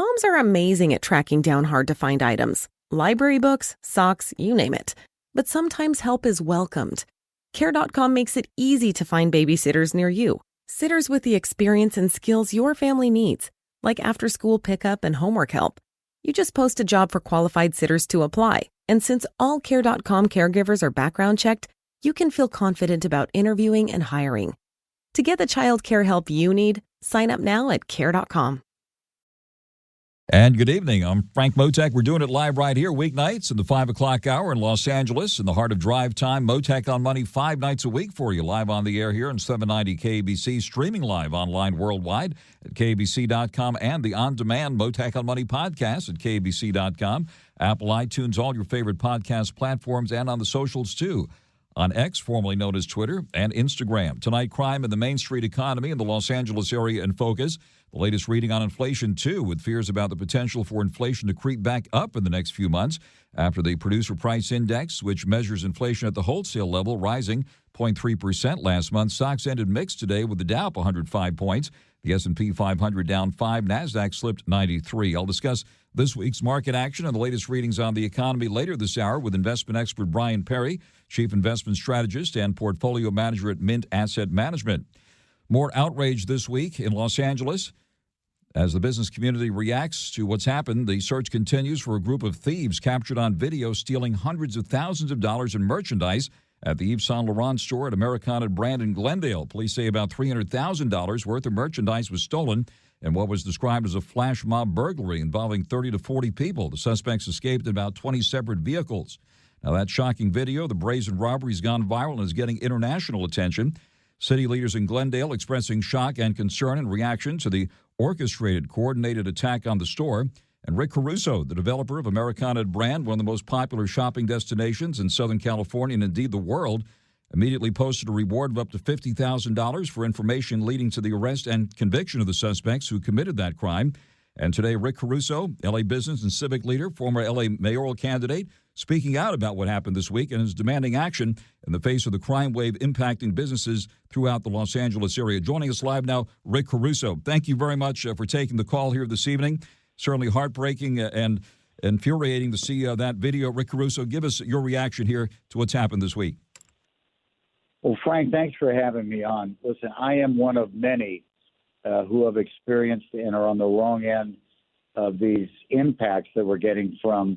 Moms are amazing at tracking down hard-to-find items. Library books, socks, you name it. But sometimes help is welcomed. Care.com makes it easy to find babysitters near you. Sitters with the experience and skills your family needs, like after-school pickup and homework help. You just post a job for qualified sitters to apply. And since all Care.com caregivers are background checked, you can feel confident about interviewing and hiring. To get the child care help you need, sign up now at Care.com. And good evening. I'm Frank Mottek. We're doing it live right here, weeknights in the 5 o'clock hour in Los Angeles, in the heart of drive time. Mottek on Money, 5 nights a week for you, live on the air here on 790 KABC, streaming live online worldwide at KABC.com, and the on-demand Mottek on Money podcast at KABC.com, Apple, iTunes, all your favorite podcast platforms, and on the socials, too. On X, formerly known as Twitter, and Instagram. Tonight, crime in the Main Street economy in the Los Angeles area in focus. The latest reading on inflation, too, with fears about the potential for inflation to creep back up in the next few months after the Producer Price Index, which measures inflation at the wholesale level, rising 0.3% last month. Stocks ended mixed today with the Dow up 105 points. The S&P 500 down 5. NASDAQ slipped 93. I'll discuss this week's market action and the latest readings on the economy later this hour with investment expert BRYAN Perry, Chief Investment Strategist and Portfolio Manager at Mint Asset Management. More outrage this week in Los Angeles as the business community reacts to what's happened. The search continues for a group of thieves captured on video stealing hundreds of thousands of dollars in merchandise at the Yves Saint Laurent store at Americana brand in Glendale. Police say about $300,000 worth of merchandise was stolen in what was described as a flash mob burglary involving 30 to 40 people. The suspects escaped in about 20 separate vehicles. Now, that shocking video, the brazen robbery, has gone viral and is getting international attention. City leaders in Glendale expressing shock and concern in reaction to the orchestrated, coordinated attack on the store. And Rick Caruso, the developer of Americana brand, one of the most popular shopping destinations in Southern California and indeed the world, immediately posted a reward of up to $50,000 for information leading to the arrest and conviction of the suspects who committed that crime. And today, Rick Caruso, L.A. business and civic leader, former L.A. mayoral candidate, speaking out about what happened this week and is demanding action in the face of the crime wave impacting businesses throughout the Los Angeles area. Joining us live now, Rick Caruso. Thank you very much for taking the call here this evening. Certainly heartbreaking and infuriating to see that video. Rick Caruso, give us your reaction here to what's happened this week. Well, Frank, thanks for having me on. Listen, I am one of many who have experienced and are on the wrong end of these impacts that we're getting from,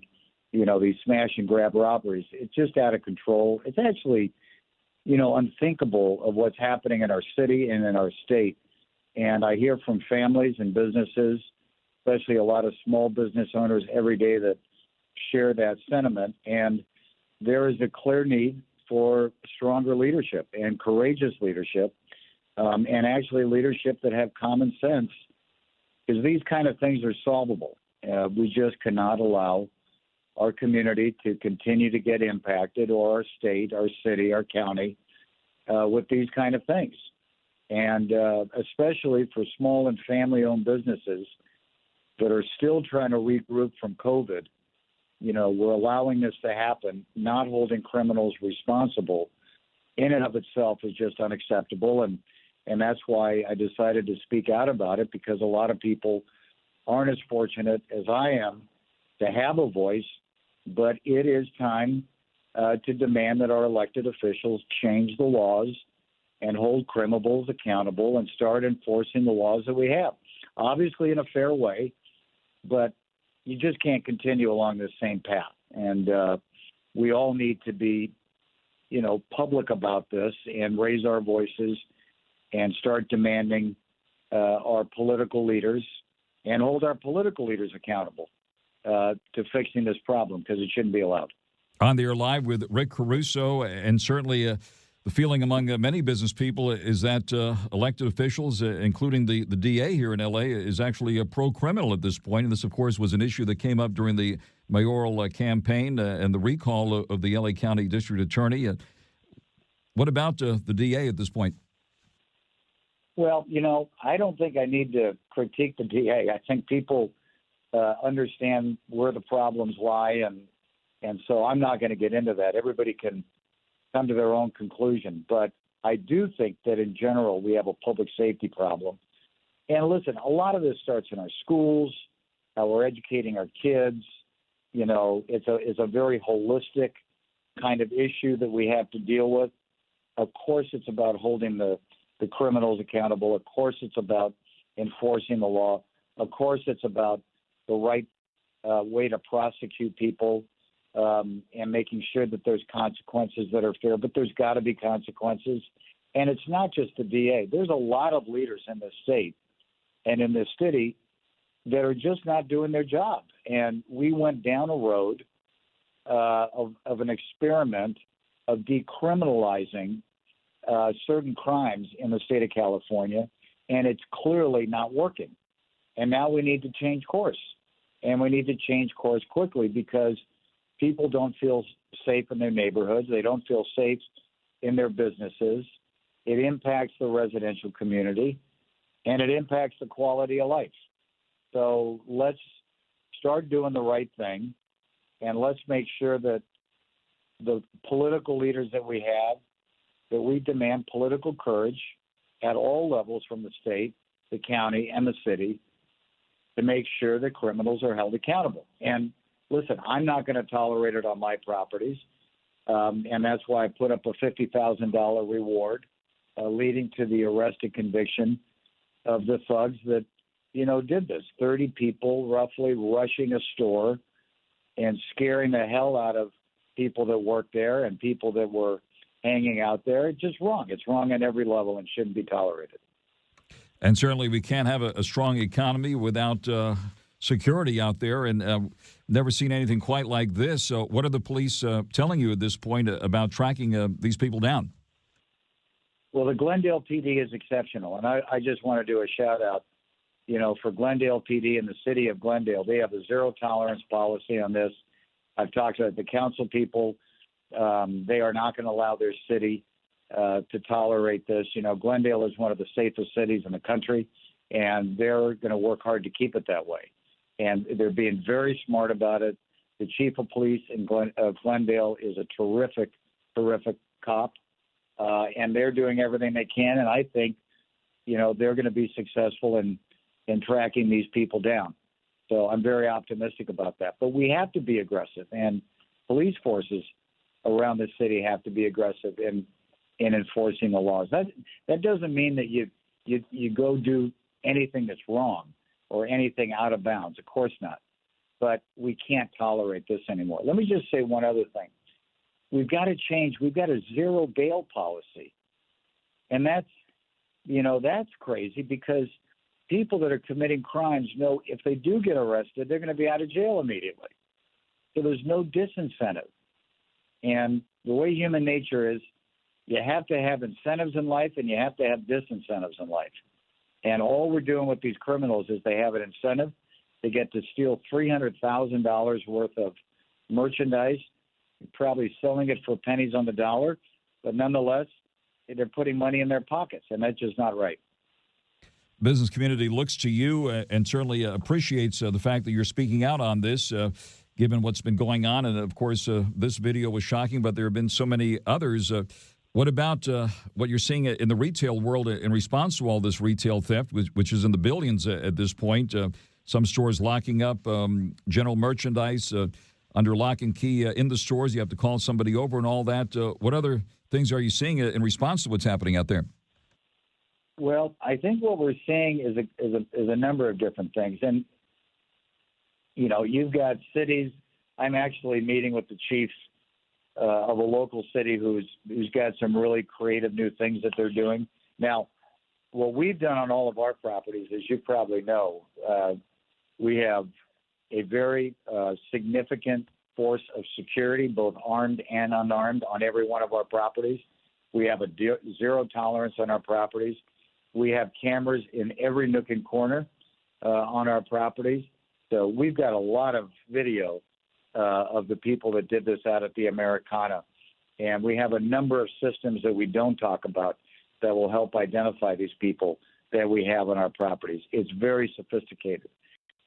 these smash and grab robberies. It's just out of control. It's actually, unthinkable of what's happening in our city and in our state. And I hear from families and businesses, especially a lot of small business owners every day that share that sentiment. And there is a clear need for stronger leadership and courageous leadership, and actually leadership that have common sense, because these kind of things are solvable. We just cannot allow our community to continue to get impacted, or our state, our city, our county, with these kind of things. And especially for small and family-owned businesses that are still trying to regroup from COVID, we're allowing this to happen. Not holding criminals responsible in and of itself is just unacceptable. And that's why I decided to speak out about it, because a lot of people aren't as fortunate as I am to have a voice. But it is time to demand that our elected officials change the laws and hold criminals accountable and start enforcing the laws that we have. Obviously in a fair way, but you just can't continue along this same path. And we all need to be, public about this and raise our voices and start demanding our political leaders and hold our political leaders accountable to fixing this problem, because it shouldn't be allowed. On the air live with Rick Caruso, and certainly the feeling among many business people is that elected officials, including the DA here in L.A., is actually pro-criminal at this point. And this, of course, was an issue that came up during the mayoral campaign and the recall of the L.A. County District Attorney. What about the DA at this point? Well, I don't think I need to critique the DA. I think people understand where the problems lie, and so I'm not going to get into that. Everybody can come to their own conclusion. But I do think that in general we have a public safety problem. And listen, a lot of this starts in our schools, how we're educating our kids. You know, it's a very holistic kind of issue that we have to deal with. Of course, it's about holding the criminals accountable. Of course, it's about enforcing the law. Of course, it's about the right way to prosecute people and making sure that there's consequences that are fair. But there's got to be consequences. And it's not just the DA. There's a lot of leaders in this state and in this city that are just not doing their job. And we went down a road of an experiment of decriminalizing certain crimes in the state of California, and it's clearly not working. And now we need to change course, and we need to change course quickly because people don't feel safe in their neighborhoods. They don't feel safe in their businesses. It impacts the residential community, and it impacts the quality of life. So let's start doing the right thing, and let's make sure that the political leaders that we have, that we demand political courage at all levels from the state, the county, and the city to make sure that criminals are held accountable. And listen, I'm not going to tolerate it on my properties, and that's why I put up a $50,000 reward leading to the arrest and conviction of the thugs that, you know, did this. 30 people roughly rushing a store and scaring the hell out of people that work there and people that were hanging out there. It's just wrong. It's wrong on every level and shouldn't be tolerated. And certainly we can't have a strong economy without security out there, and never seen anything quite like this. So what are the police telling you at this point about tracking these people down? Well, the Glendale PD is exceptional, and I just want to do a shout-out, you know, for Glendale PD and the city of Glendale. They have a zero-tolerance policy on this. I've talked to the council people. They are not going to allow their city to tolerate this. You know, Glendale is one of the safest cities in the country, and they're going to work hard to keep it that way. And they're being very smart about it. The chief of police in Glendale is a terrific, terrific cop, and they're doing everything they can. And I think, you know, they're going to be successful in tracking these people down. So I'm very optimistic about that. But we have to be aggressive, and police forces around the city have to be aggressive in enforcing the laws. That doesn't mean that you go do anything that's wrong or anything out of bounds. Of course not. But we can't tolerate this anymore. Let me just say one other thing. We've got to change. We've got a zero bail policy. And that's crazy because people that are committing crimes know if they do get arrested, they're going to be out of jail immediately. So there's no disincentive. And the way human nature is, you have to have incentives in life and you have to have disincentives in life. And all we're doing with these criminals is they have an incentive. They get to steal $300,000 worth of merchandise, probably selling it for pennies on the dollar. But nonetheless, they're putting money in their pockets, and that's just not right. Business community looks to you and certainly appreciates the fact that you're speaking out on this, given what's been going on. And, of course, this video was shocking, but there have been so many others. What about what you're seeing in the retail world in response to all this retail theft, which is in the billions at this point? Some stores locking up general merchandise under lock and key in the stores. You have to call somebody over and all that. What other things are you seeing in response to what's happening out there? Well, I think what we're seeing is a number of different things. And, you know, you've got cities. I'm actually meeting with the chief of a local city who's got some really creative new things that they're doing. Now, what we've done on all of our properties, as you probably know, we have a very significant force of security, both armed and unarmed, on every one of our properties. We have a zero tolerance on our properties. We have cameras in every nook and corner on our properties. So we've got a lot of video of the people that did this out at the Americana. And we have a number of systems that we don't talk about that will help identify these people that we have on our properties. It's very sophisticated.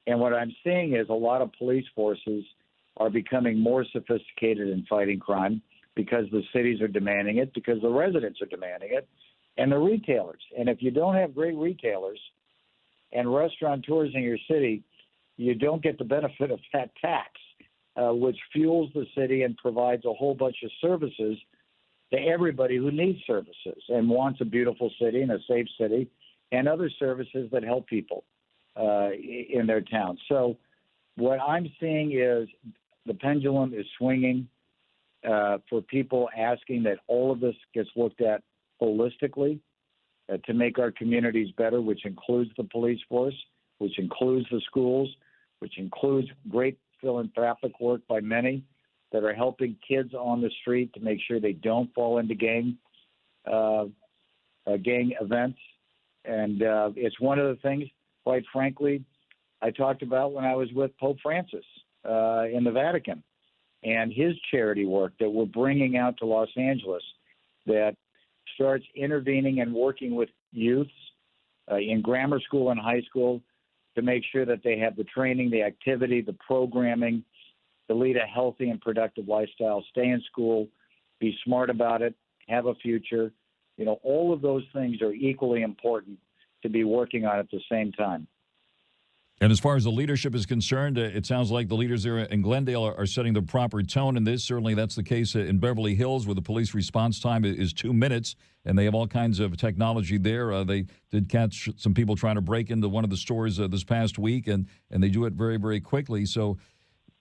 And what I'm seeing is a lot of police forces are becoming more sophisticated in fighting crime because the cities are demanding it, because the residents are demanding it, and the retailers. And if you don't have great restaurateurs in your city, you don't get the benefit of that tax, which fuels the city and provides a whole bunch of services to everybody who needs services and wants a beautiful city and a safe city and other services that help people in their town. So what I'm seeing is the pendulum is swinging for people asking that all of this gets looked at holistically to make our communities better, which includes the police force, which includes the schools, which includes great philanthropic work by many that are helping kids on the street to make sure they don't fall into gang events. And it's one of the things, quite frankly, I talked about when I was with Pope Francis in the Vatican and his charity work that we're bringing out to Los Angeles that starts intervening and working with youths in grammar school and high school to make sure that they have the training, the activity, the programming to lead a healthy and productive lifestyle, stay in school, be smart about it, have a future. You know, all of those things are equally important to be working on at the same time. And as far as the leadership is concerned, it sounds like the leaders there in Glendale are setting the proper tone in this. Certainly that's the case in Beverly Hills, where the police response time is 2 minutes, and they have all kinds of technology there. They did catch some people trying to break into one of the stores this past week, and they do it very, very quickly. So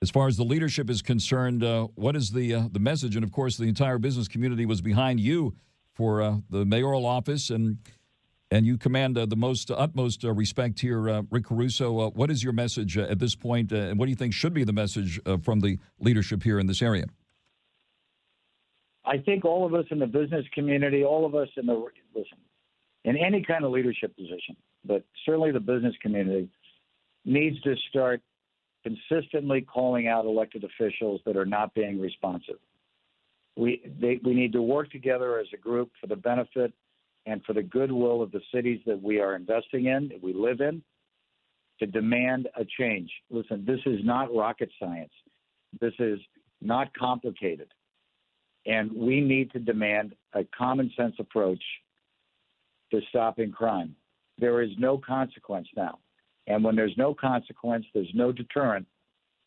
as far as the leadership is concerned, what is the message? And, of course, the entire business community was behind you for the mayoral office, and you command the utmost respect here, Rick Caruso. What is your message at this point, and what do you think should be the message from the leadership here in this area? I think all of us in the business community, all of us in any kind of leadership position, but certainly the business community, needs to start consistently calling out elected officials that are not being responsive. We need to work together as a group for the benefit and for the goodwill of the cities that we are investing in, that we live in, to demand a change. Listen, this is not rocket science. This is not complicated. And we need to demand a common sense approach to stopping crime. There is no consequence now. And when there's no consequence, there's no deterrent,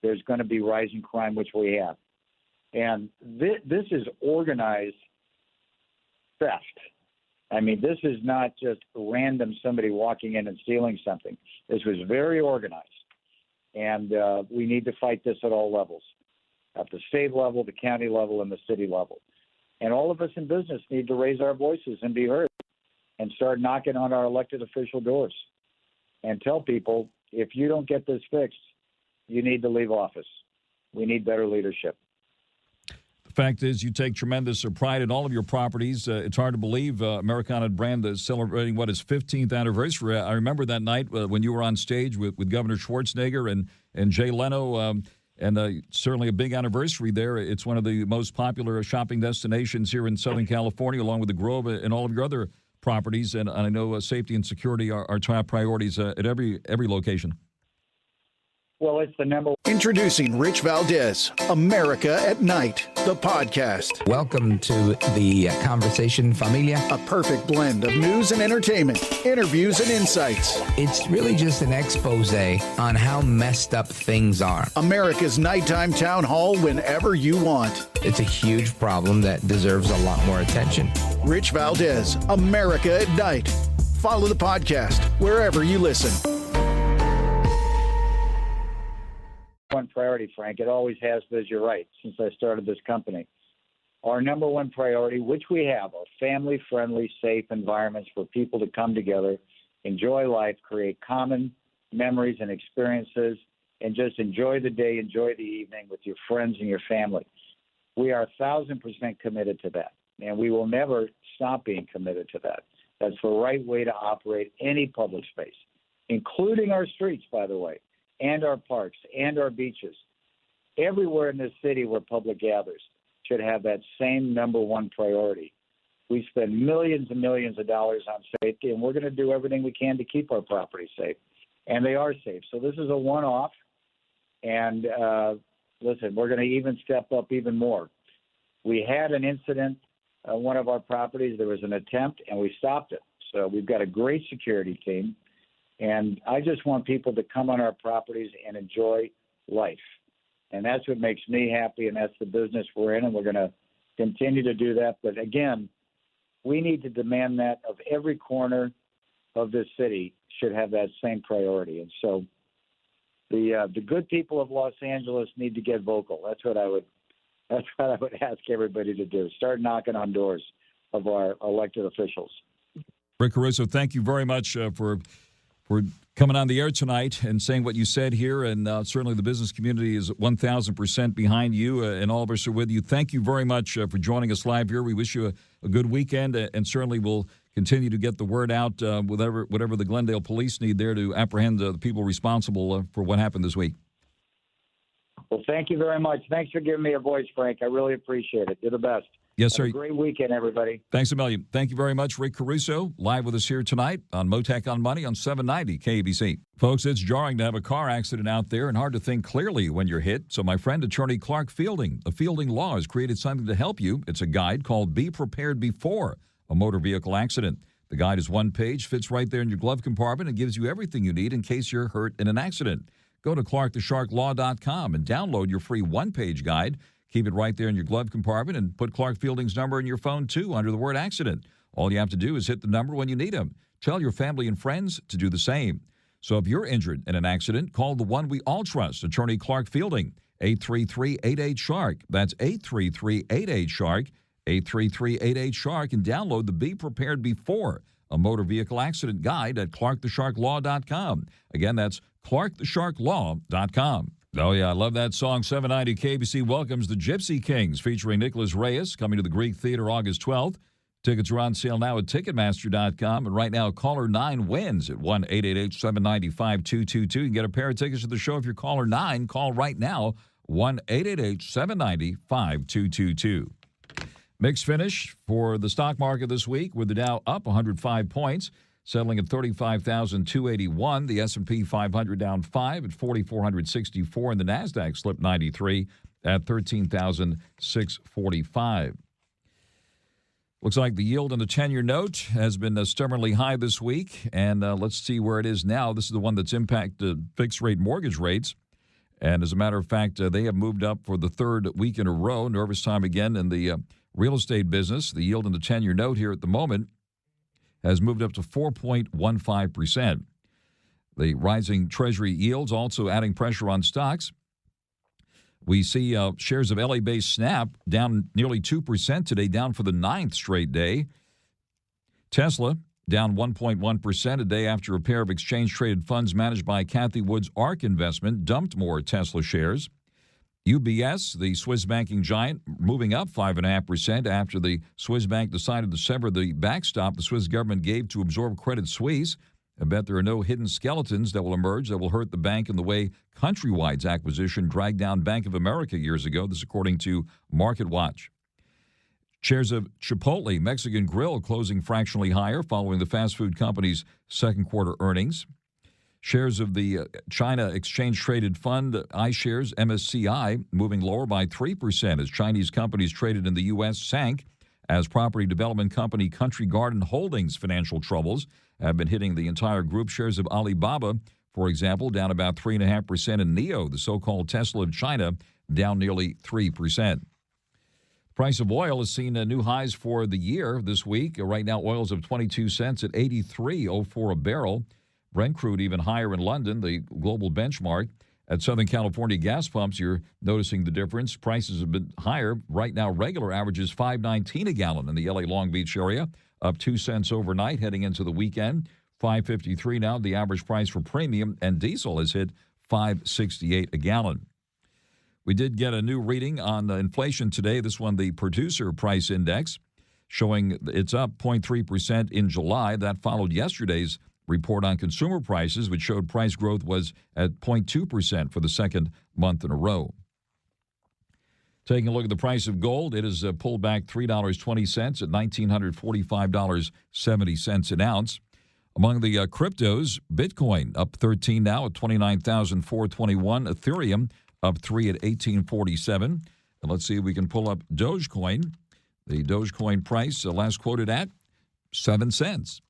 there's going to be rising crime, which we have. And this is organized theft. I mean, this is not just random somebody walking in and stealing something. This was very organized. And we need to fight this at all levels, at the state level, the county level, and the city level. And all of us in business need to raise our voices and be heard and start knocking on our elected official doors and tell people, if you don't get this fixed, you need to leave office. We need better leadership. The fact is, you take tremendous pride in all of your properties. It's hard to believe Americana brand is celebrating, its 15th anniversary. I remember that night when you were on stage with Governor Schwarzenegger and Jay Leno, and certainly a big anniversary there. It's one of the most popular shopping destinations here in Southern California, along with the Grove and all of your other properties. And I know safety and security are top priorities at every location. Well, it's the number. Introducing Rich Valdez, America at Night, the podcast. Welcome to the conversation, familia. A perfect blend of news and entertainment, interviews and insights. It's really just an expose on how messed up things are. America's nighttime town hall whenever you want. It's a huge problem that deserves a lot more attention. Rich Valdez, America at Night. Follow the podcast wherever you listen. One priority, Frank. It always has been, you're right, since I started this company. Our number one priority, which we have, are family-friendly, safe environments for people to come together, enjoy life, create common memories and experiences, and just enjoy the day, enjoy the evening with your friends and your family. We are 1,000% committed to that, and we will never stop being committed to that. That's the right way to operate any public space, including our streets, by the way, and our parks, and our beaches. Everywhere in this city where public gathers should have that same number one priority. We spend millions and millions of dollars on safety, and we're going to do everything we can to keep our properties safe. And they are safe. So this is a one-off. And listen, we're going to even step up even more. We had an incident on one of our properties. There was an attempt, and we stopped it. So we've got a great security team. And I just want people to come on our properties and enjoy life. And that's what makes me happy, and that's the business we're in, and we're going to continue to do that. But again, we need to demand that of every corner of this city should have that same priority. And so the good people of Los Angeles need to get vocal. That's what I would ask everybody to do. Start knocking on doors of our elected officials. Rick Caruso, thank you very much for coming on the air tonight and saying what you said here. And certainly the business community is 1,000% behind you, and all of us are with you. Thank you very much for joining us live here. We wish you a good weekend, and certainly we'll continue to get the word out, whatever the Glendale police need there to apprehend the people responsible for what happened this week. Well, thank you very much. Thanks for giving me a voice, Frank. I really appreciate it. You're the best. Yes, sir. Have a great weekend, everybody. Thanks a million. Thank you very much, Rick Caruso, live with us here tonight on Mottek on Money on 790 KABC. Folks, it's jarring to have a car accident out there and hard to think clearly when you're hit. So my friend, attorney Clark Fielding, the Fielding Law, has created something to help you. It's a guide called Be Prepared Before a Motor Vehicle Accident. The guide is one page, fits right there in your glove compartment, and gives you everything you need in case you're hurt in an accident. Go to clarkthesharklaw.com and download your free one-page guide. Keep it right there in your glove compartment and put Clark Fielding's number in your phone, too, under the word accident. All you have to do is hit the number when you need him. Tell your family and friends to do the same. So if you're injured in an accident, call the one we all trust, attorney Clark Fielding, 833-88-SHARK. That's 833-88-SHARK, 833-88-SHARK, and download the Be Prepared Before a Motor Vehicle Accident guide at clarkthesharklaw.com. Again, that's clarkthesharklaw.com. Oh, yeah, I love that song. 790 KBC welcomes the Gypsy Kings featuring Nicholas Reyes coming to the Greek Theater August 12th. Tickets are on sale now at Ticketmaster.com. And right now, caller 9 wins at 1-888-790-5222. You can get a pair of tickets to the show if you're caller 9. Call right now, 1-888-790-5222. Mixed finish for the stock market this week with the Dow up 105 points. Settling at 35,281. The S&P 500 down 5 at 4,464. And the NASDAQ slipped 93 at 13,645. Looks like the yield on the 10-year note has been stubbornly high this week. And let's see where it is now. This is the one that's impacted fixed-rate mortgage rates. And as a matter of fact, they have moved up for the third week in a row. Nervous time again in the real estate business. The yield on the 10-year note here at the moment has moved up to 4.15%. The rising Treasury yields also adding pressure on stocks. We see shares of LA-based Snap down nearly 2% today, down for the 9th straight day. Tesla down 1.1% a day after a pair of exchange-traded funds managed by Cathie Wood's ARK investment dumped more Tesla shares. UBS, the Swiss banking giant, moving up 5.5% after the Swiss bank decided to sever the backstop the Swiss government gave to absorb Credit Suisse. I bet there are no hidden skeletons that will emerge that will hurt the bank in the way Countrywide's acquisition dragged down Bank of America years ago. This according to MarketWatch. Shares of Chipotle Mexican Grill closing fractionally higher following the fast food company's second quarter earnings. Shares of the China exchange-traded fund iShares MSCI moving lower by 3% as Chinese companies traded in the U.S. sank as property development company Country Garden Holdings' financial troubles have been hitting the entire group. Shares of Alibaba, for example, down about 3.5%, and NIO, the so-called Tesla of China, down nearly 3%. Price of oil has seen new highs for the year this week. Right now, oil's of 22 cents at 83.04 a barrel. Brent crude even higher in London, the global benchmark. At Southern California gas pumps, you're noticing the difference. Prices have been higher. Right now, regular average is $5.19 a gallon in the L.A. Long Beach area, up 2 cents overnight heading into the weekend. $5.53 now, the average price for premium, and diesel has hit $5.68 a gallon. We did get a new reading on inflation today. This one, the Producer Price Index, showing it's up 0.3% in July. That followed yesterday's report on consumer prices, which showed price growth was at 0.2% for the second month in a row. Taking a look at the price of gold, it has pulled back $3.20 at $1,945.70 an ounce. Among the cryptos, Bitcoin up 13 now at 29,421. Ethereum up 3 at 1847. And let's see if we can pull up Dogecoin. The Dogecoin price last quoted at 7 cents.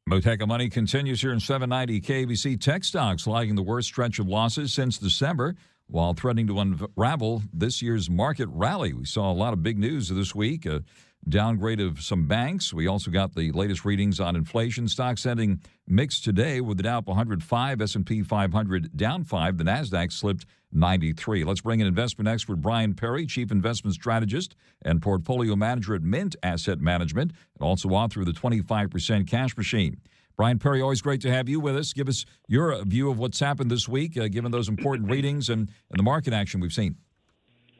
Mottek on Money continues here in 790 KBC. Tech stocks lagging the worst stretch of losses since December, while threatening to unravel this year's market rally. We saw a lot of big news this week, a downgrade of some banks. We also got the latest readings on inflation. Stocks ending mixed today with the Dow up 105, S&P 500 down 5. The NASDAQ slipped 93. Let's bring in investment expert BRYAN Perry, Chief Investment Strategist and Portfolio Manager at Mint Asset Management, and also author of the 25% Cash Machine. BRYAN Perry, always great to have you with us. Give us your view of what's happened this week, given those important readings and the market action we've seen.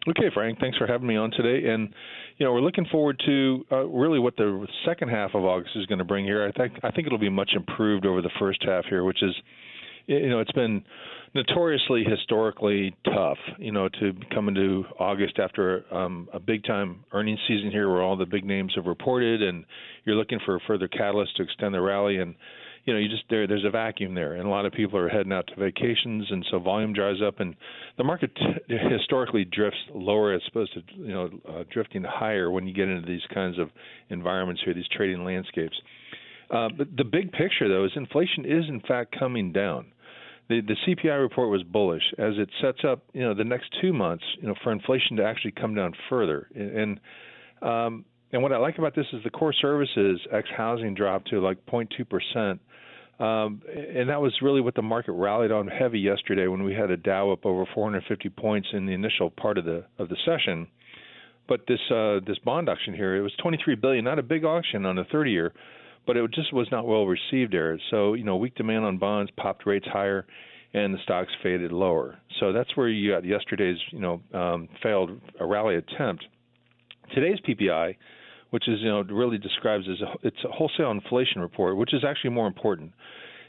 Okay, Frank, thanks for having me on today. And, we're looking forward to really what the second half of August is going to bring here. I think it'll be much improved over the first half here, which is, it's been notoriously historically tough, to come into August after a big-time earnings season here where all the big names have reported and you're looking for further catalysts to extend the rally. And, there's a vacuum there, and a lot of people are heading out to vacations, and so volume dries up, and the market historically drifts lower as opposed to, drifting higher when you get into these kinds of environments here, these trading landscapes. But the big picture, though, is inflation is, in fact, coming down. The CPI report was bullish as it sets up, the next 2 months, for inflation to actually come down further. And what I like about this is the core services ex-housing dropped to like 0.2%. And that was really what the market rallied on heavy yesterday when we had a Dow up over 450 points in the initial part of the session. But this bond auction here, it was $23 billion, not a big auction on a 30-year, but it just was not well received there. So, weak demand on bonds popped rates higher, and the stocks faded lower. So that's where you got yesterday's, failed rally attempt. Today's PPI, which is, really describes as it's a wholesale inflation report, which is actually more important,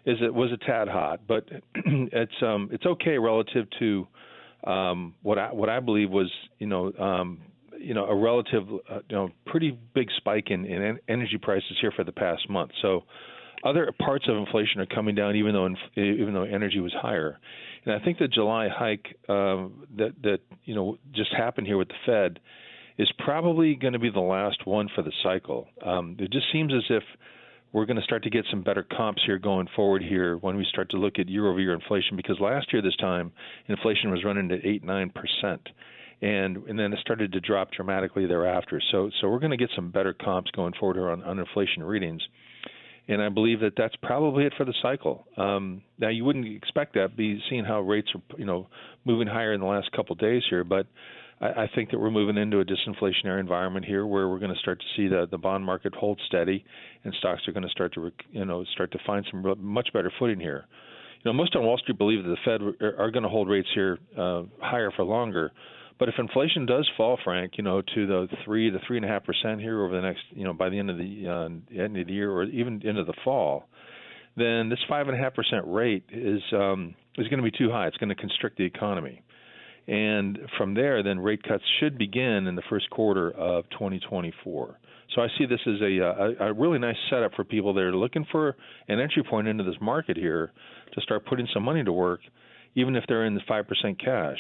is it was a tad hot, but it's okay relative to what I believe was, a relative, pretty big spike in energy prices here for the past month. So other parts of inflation are coming down, even though energy was higher. And I think the July hike that just happened here with the Fed is probably going to be the last one for the cycle. It just seems as if we're going to start to get some better comps here going forward here when we start to look at year-over-year inflation, because last year this time inflation was running at 8-9%, and then it started to drop dramatically thereafter. So we're going to get some better comps going forward here on inflation readings, and I believe that that's probably it for the cycle. Now you wouldn't expect that, seeing how rates are moving higher in the last couple of days here, but I think that we're moving into a disinflationary environment here where we're going to start to see the bond market hold steady, and stocks are going to start to find some much better footing here. Most on Wall Street believe that the Fed are going to hold rates here higher for longer. But if inflation does fall, Frank, to the 3 to 3.5% here over the next, by the end of the year or even into the fall, then this 5.5% rate is going to be too high. It's going to constrict the economy. And from there, then rate cuts should begin in the first quarter of 2024. So I see this as a really nice setup for people that are looking for an entry point into this market here to start putting some money to work, even if they're in the 5% cash.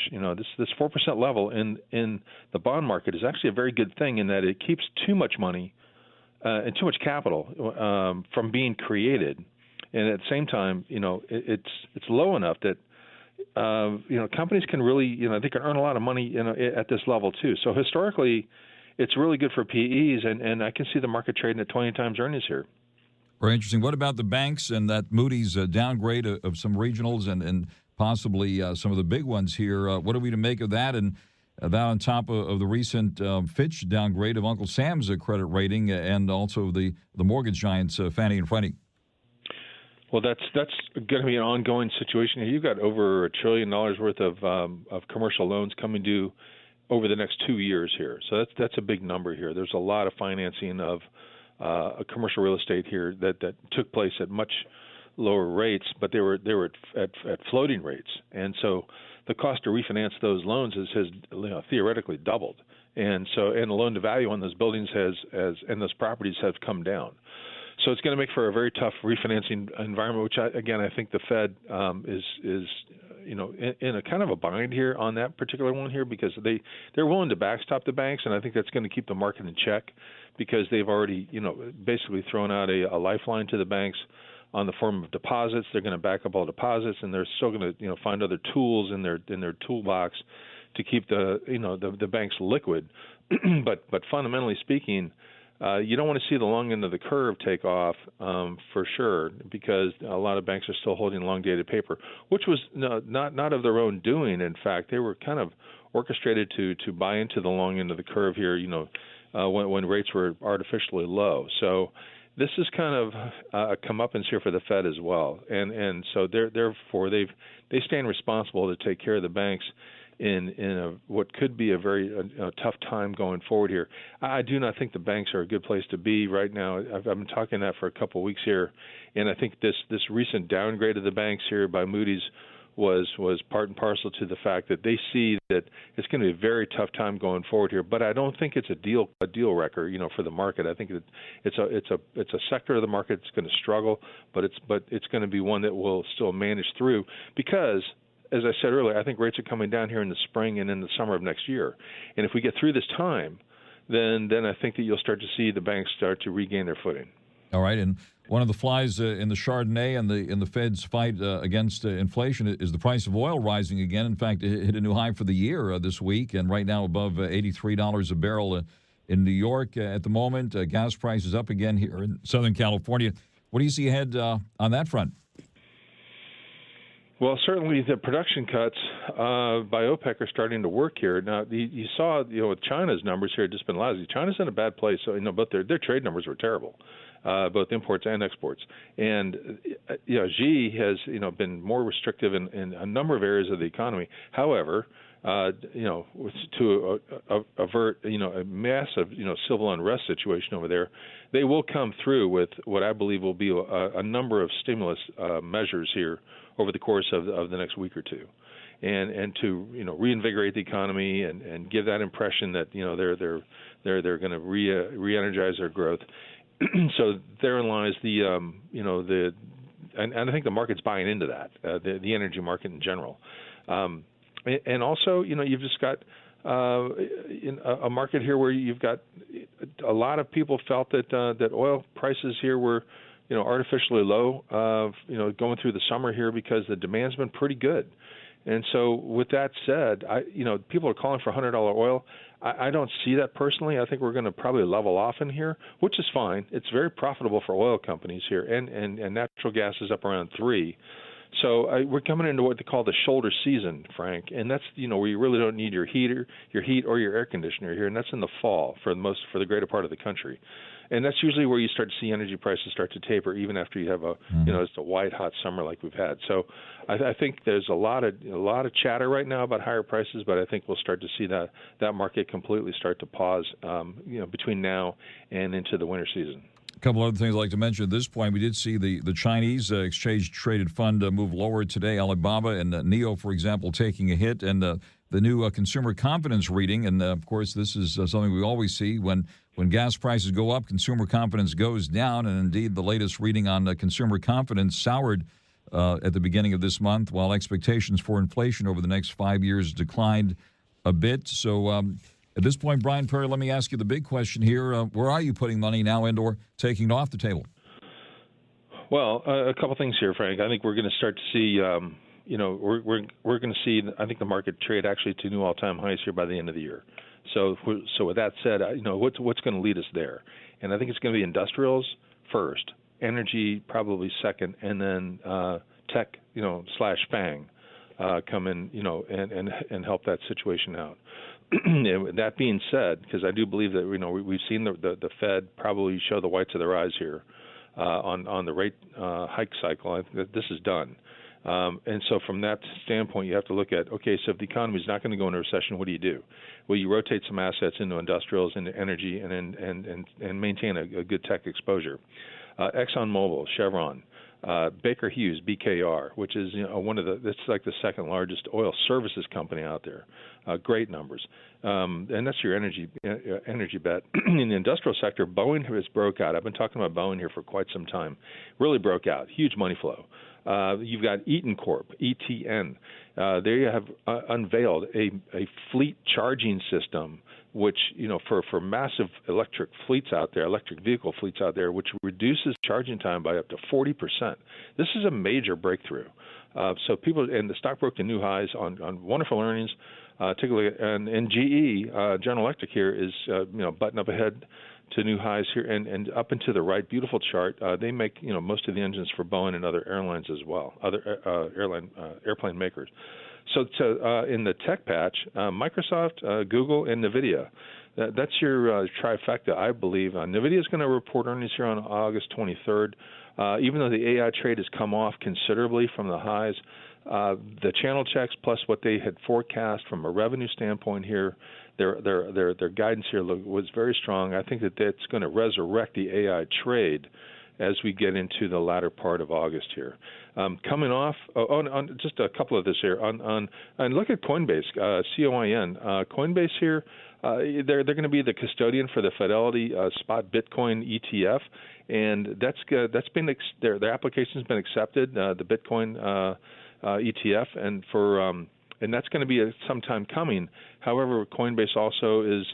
This 4% level in the bond market is actually a very good thing in that it keeps too much money and too much capital from being created. And at the same time, it's low enough that companies can really, they can earn a lot of money, at this level too. So historically, it's really good for PEs, and I can see the market trading at 20 times earnings here. Very interesting. What about the banks and that Moody's downgrade of some regionals and possibly some of the big ones here? What are we to make of that? And that on top of the recent Fitch downgrade of Uncle Sam's credit rating and also the mortgage giants, Fannie and Freddie. Well, that's going to be an ongoing situation. You've got over $1 trillion worth of commercial loans coming due over the next 2 years here. So that's a big number here. There's a lot of financing of commercial real estate here that took place at much lower rates, but they were at floating rates, and so the cost to refinance those loans has theoretically doubled, and the loan to value on those buildings and those properties have come down. So it's going to make for a very tough refinancing environment, which I think the Fed is in a kind of a bind here on that particular one here, because they're willing to backstop the banks, and I think that's going to keep the market in check, because they've already basically thrown out a lifeline to the banks on the form of deposits. They're going to back up all deposits, and they're still going to find other tools in their toolbox to keep the banks liquid. but fundamentally speaking, you don't want to see the long end of the curve take off for sure, because a lot of banks are still holding long-dated paper, which was not of their own doing. In fact, they were kind of orchestrated to buy into the long end of the curve here, when rates were artificially low. So this is kind of a comeuppance here for the Fed as well, and so therefore they stand responsible to take care of the banks in what could be a very tough time going forward here. I do not think the banks are a good place to be right now. I've been talking that for a couple of weeks here, and I think this recent downgrade of the banks here by Moody's was part and parcel to the fact that they see that it's going to be a very tough time going forward here. But I don't think it's a deal wrecker, for the market. I think that it's a sector of the market that's going to struggle, but it's going to be one that will still manage through, because, as I said earlier, I think rates are coming down here in the spring and in the summer of next year. And if we get through this time, then I think that you'll start to see the banks start to regain their footing. All right, and one of the flies in the Chardonnay and in the Fed's fight against inflation is the price of oil rising again. In fact, it hit a new high for the year this week, and right now above $83 a barrel in New York at the moment. Gas prices up again here in Southern California. What do you see ahead on that front? Well, certainly the production cuts by OPEC are starting to work here. Now, you saw, with China's numbers here, just been lousy. China's in a bad place. So, both their trade numbers were terrible, both imports and exports. And, Xi has, been more restrictive in a number of areas of the economy. However, to avert, a massive, civil unrest situation over there, they will come through with what I believe will be a number of stimulus measures here over the course of the next week or two, and to reinvigorate the economy and give that impression that they're going to re-energize their growth. So therein lies and I think the market's buying into that, the energy market in general. And also, you've just got a market here where you've got a lot of people felt that oil prices here were, artificially low, going through the summer here, because the demand's been pretty good. And so with that said, people are calling for $100 oil. I don't see that personally. I think we're going to probably level off in here, which is fine. It's very profitable for oil companies here, and natural gas is up around $3. So we're coming into what they call the shoulder season, Frank, and that's where you really don't need your heat or your air conditioner here, and that's in the fall for the greater part of the country, and that's usually where you start to see energy prices start to taper, even after you have it's a white hot summer like we've had. So I think there's a lot of chatter right now about higher prices, but I think we'll start to see that market completely start to pause, between now and into the winter season. A couple other things I'd like to mention at this point. We did see the Chinese exchange-traded fund move lower today. Alibaba and NIO, for example, taking a hit, and the new consumer confidence reading. And, of course, this is something we always see. When gas prices go up, consumer confidence goes down. And, indeed, the latest reading on consumer confidence soured at the beginning of this month, while expectations for inflation over the next 5 years declined a bit. So at this point, Brian Perry, let me ask you the big question here. Where are you putting money now and/or taking it off the table? Well, a couple things here, Frank. I think we're going to start to see, we're going to see, I think, the market trade actually to new all-time highs here by the end of the year. So with that said, what's going to lead us there? And I think it's going to be industrials first, energy probably second, and then tech, / FANG come in, and help that situation out. That being said, because I do believe that we've seen the Fed probably show the whites of their eyes here on the rate hike cycle. I think that this is done, and so from that standpoint, you have to look at, okay, so if the economy is not going to go into recession, what do? Well, you rotate some assets into industrials, into energy, and maintain a good tech exposure. ExxonMobil, Chevron, Baker Hughes, BKR, which is it's like the second largest oil services company out there. Great numbers, and that's your energy bet. In the industrial sector, Boeing has broke out. I've been talking about Boeing here for quite some time. Really broke out, huge money flow. You've got Eaton Corp, ETN. They have unveiled a fleet charging system, which, for massive electric vehicle fleets out there, which reduces charging time by up to 40%. This is a major breakthrough. So and the stock broke to new highs on wonderful earnings. Take a look at, and GE, General Electric here is, button up ahead to new highs here and up and to the right. Beautiful chart. They make, most of the engines for Boeing and other airlines as well, other airplane makers. So in the tech patch, Microsoft, Google, and NVIDIA. That's your trifecta, I believe. NVIDIA is going to report earnings here on August 23rd. Even though the AI trade has come off considerably from the highs, the channel checks plus what they had forecast from a revenue standpoint here, their guidance here was very strong. I think that's going to resurrect the AI trade as we get into the latter part of August here. Coming off, on just a couple of this here, and look at Coinbase, COIN. Coinbase here, they're going to be the custodian for the Fidelity Spot Bitcoin ETF, and that's been their application's been accepted, the Bitcoin ETF, and that's going to be sometime coming. However, Coinbase also is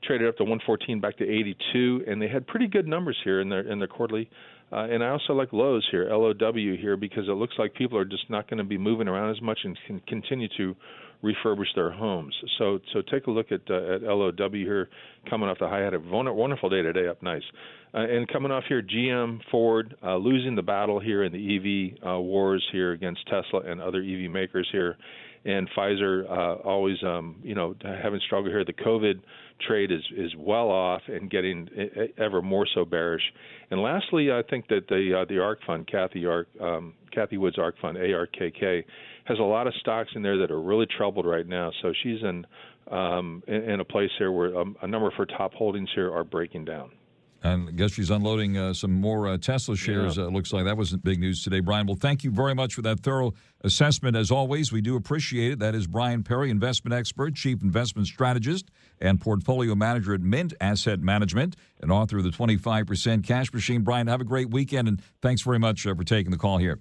traded up to 114, back to 82, and they had pretty good numbers here in their quarterly. And I also like Lowe's here, LOW here, because it looks like people are just not going to be moving around as much and can continue to refurbish their homes. So take a look at LOW here, coming off the high. Had a wonderful day today, up nice. And coming off here, GM, Ford, losing the battle here in the EV wars here against Tesla and other EV makers here. And Pfizer always, having struggled here. The COVID trade is well off and getting ever more so bearish. And lastly, I think that the ARK fund, Kathy Wood's ARK fund, ARKK, has a lot of stocks in there that are really troubled right now. So she's in a place here where a number of her top holdings here are breaking down. And I guess she's unloading some more Tesla shares. Yeah. Looks like that wasn't big news today, Bryan. Well, thank you very much for that thorough assessment. As always, we do appreciate it. That is Bryan Perry, investment expert, chief investment strategist, and portfolio manager at Mint Asset Management, and author of the 25% Cash Machine. Bryan, have a great weekend, and thanks very much for taking the call here.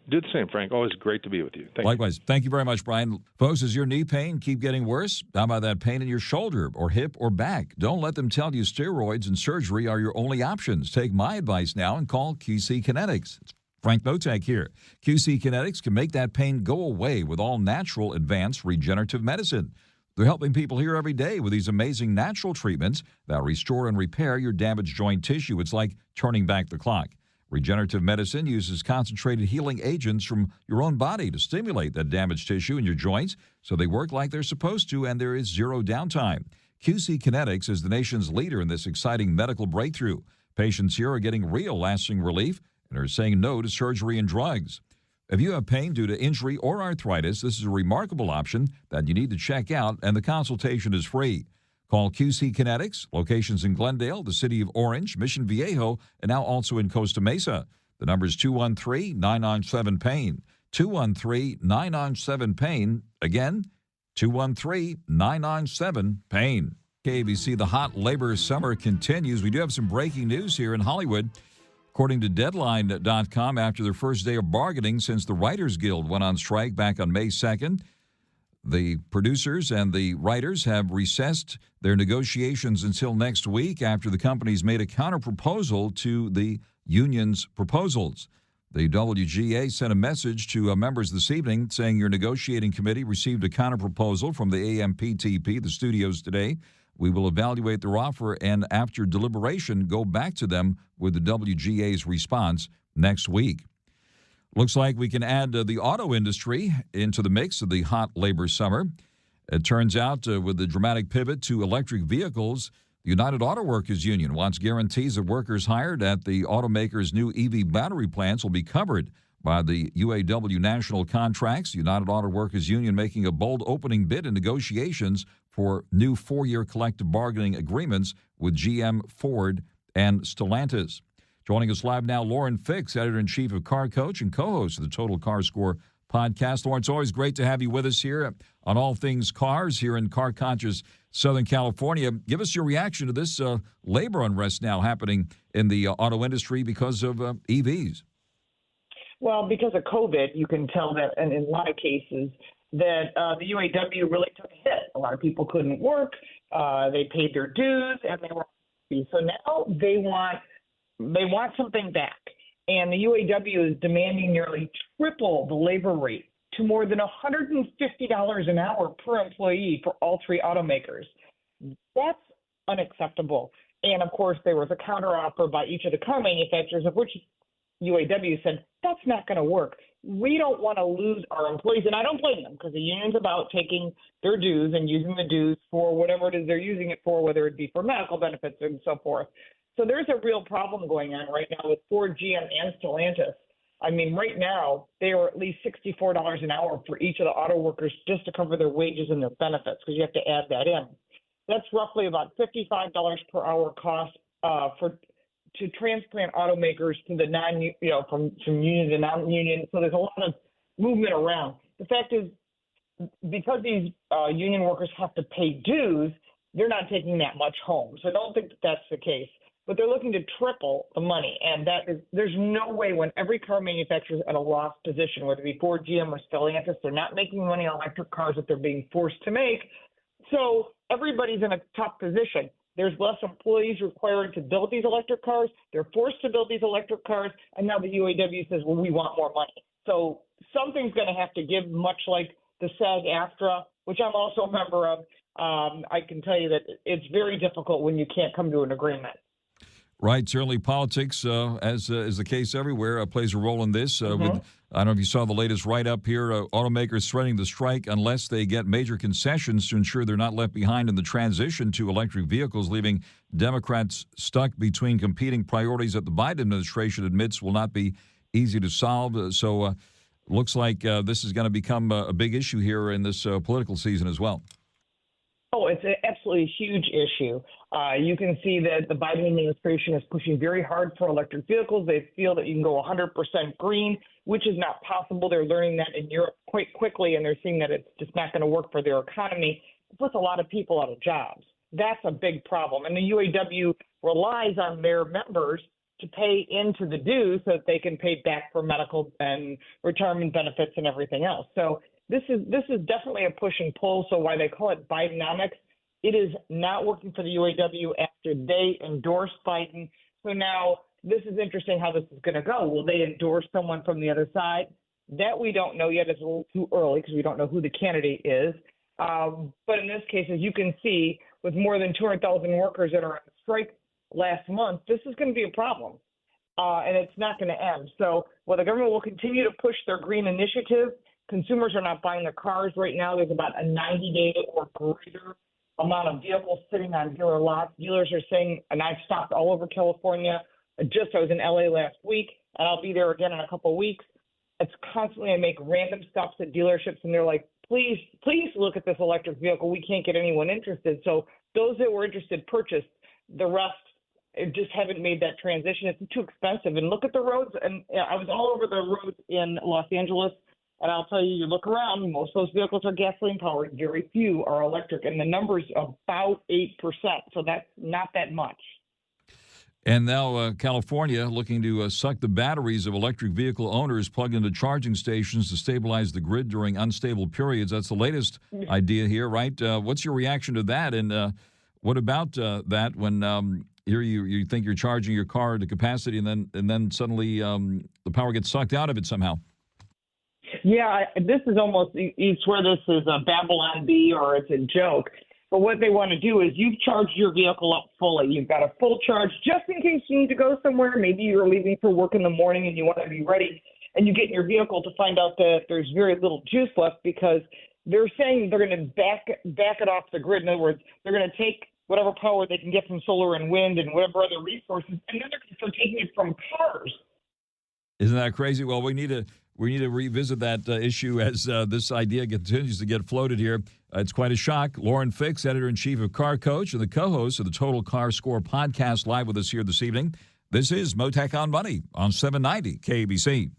Do the same, Frank. Always great to be with you. Likewise. Thank you very much, Bryan. Folks, is your knee pain keep getting worse? How about that pain in your shoulder or hip or back? Don't let them tell you steroids and surgery are your only options. Take my advice now and call QC Kinetics. It's Frank Mottek here. QC Kinetics can make that pain go away with all natural advanced regenerative medicine. They're helping people here every day with these amazing natural treatments that restore and repair your damaged joint tissue. It's like turning back the clock. Regenerative medicine uses concentrated healing agents from your own body to stimulate that damaged tissue in your joints so they work like they're supposed to, and there is zero downtime. QC Kinetics is the nation's leader in this exciting medical breakthrough. Patients here are getting real lasting relief and are saying no to surgery and drugs. If you have pain due to injury or arthritis, this is a remarkable option that you need to check out, and the consultation is free. Call QC Kinetics, locations in Glendale, the city of Orange, Mission Viejo, and now also in Costa Mesa. The number is 213-997-PAIN. 213-997-PAIN. Again, 213-997-PAIN. KABC, the hot labor summer continues. We do have some breaking news here in Hollywood. According to Deadline.com, after their first day of bargaining since the Writers Guild went on strike back on May 2nd, the producers and the writers have recessed their negotiations until next week after the companies made a counterproposal to the union's proposals. The WGA sent a message to members this evening saying your negotiating committee received a counterproposal from the AMPTP, the studios today. We will evaluate their offer and after deliberation go back to them with the WGA's response next week. Looks like we can add the auto industry into the mix of the hot labor summer. It turns out with the dramatic pivot to electric vehicles, the United Auto Workers Union wants guarantees that workers hired at the automaker's new EV battery plants will be covered by the UAW national contracts. The United Auto Workers Union making a bold opening bid in negotiations for new 4-year collective bargaining agreements with GM, Ford, and Stellantis. Joining us live now, Lauren Fix, editor-in-chief of Car Coach and co-host of the Total Car Score podcast. Lauren, it's always great to have you with us here on all things cars here in car-conscious Southern California. Give us your reaction to this labor unrest now happening in the auto industry because of EVs. Well, because of COVID, you can tell that, and in a lot of cases, that the UAW really took a hit. A lot of people couldn't work. They paid their dues, and they were so now they want something back. And the UAW is demanding nearly triple the labor rate to more than $150 an hour per employee for all three automakers. That's unacceptable. And, of course, there was a counteroffer by each of the car manufacturers, of which UAW said, that's not going to work. We don't want to lose our employees. And I don't blame them, because the union's about taking their dues and using the dues for whatever it is they're using it for, whether it be for medical benefits and so forth. So there's a real problem going on right now with Ford, GM, and Stellantis. I mean, right now, they are at least $64 an hour for each of the auto workers just to cover their wages and their benefits, because you have to add that in. That's roughly about $55 per hour cost to transplant automakers to the from union to non-union. So there's a lot of movement around. The fact is, because these union workers have to pay dues, they're not taking that much home. So I don't think that that's the case. But they're looking to triple the money, and there's no way when every car manufacturer is at a loss position, whether it be Ford, GM, or Stellantis, they're not making money on electric cars that they're being forced to make. So everybody's in a tough position. There's less employees required to build these electric cars. They're forced to build these electric cars, and now the UAW says, well, we want more money. So something's going to have to give, much like the SAG-AFTRA, which I'm also a member of. I can tell you that it's very difficult when you can't come to an agreement. Right. Certainly politics, as is the case everywhere, plays a role in this. I don't know if you saw the latest write-up here. Automakers threatening to strike unless they get major concessions to ensure they're not left behind in the transition to electric vehicles, leaving Democrats stuck between competing priorities that the Biden administration admits will not be easy to solve. So looks like this is going to become a big issue here in this political season as well. Oh, it's an absolutely huge issue. You can see that the Biden administration is pushing very hard for electric vehicles. They feel that you can go 100% green, which is not possible. They're learning that in Europe quite quickly, and they're seeing that it's just not going to work for their economy. It puts a lot of people out of jobs. That's a big problem. And the UAW relies on their members to pay into the dues so that they can pay back for medical and retirement benefits and everything else. So this is definitely a push and pull. So why they call it Bidenomics, it is not working for the UAW after they endorsed Biden. So now this is interesting how this is going to go. Will they endorse someone from the other side? That we don't know yet. It's a little too early because we don't know who the candidate is. But in this case, as you can see, with more than 200,000 workers that are on strike last month, this is going to be a problem. And it's not going to end. So while the government will continue to push their green initiative, consumers are not buying their cars right now. There's about a 90-day or greater amount of vehicles sitting on dealer lots. Dealers are saying, and I've stopped all over California. I was in LA last week, and I'll be there again in a couple of weeks. It's constantly, I make random stops at dealerships, and they're like, please look at this electric vehicle. We can't get anyone interested. So those that were interested purchased. The rest just haven't made that transition. It's too expensive. And look at the roads. And I was all over the roads in Los Angeles. And I'll tell you, you look around, most of those vehicles are gasoline powered. Very few are electric. And the number's about 8%. So that's not that much. And now California looking to suck the batteries of electric vehicle owners plugged into charging stations to stabilize the grid during unstable periods. That's the latest idea here, right? What's your reaction to that? And what about that when here you think you're charging your car to capacity and then suddenly the power gets sucked out of it somehow? Yeah, this is almost, you swear this is a Babylon Bee or it's a joke. But what they want to do is you've charged your vehicle up fully. You've got a full charge just in case you need to go somewhere. Maybe you're leaving for work in the morning and you want to be ready. And you get in your vehicle to find out that there's very little juice left because they're saying they're going to back it off the grid. In other words, they're going to take whatever power they can get from solar and wind and whatever other resources, and then they're going to start taking it from cars. Isn't that crazy? Well, we need to revisit that issue as this idea continues to get floated here. It's quite a shock. Lauren Fix, editor-in-chief of Car Coach and the co-host of the Total Car Score podcast, live with us here this evening This is Mottek on Money on 790 KABC.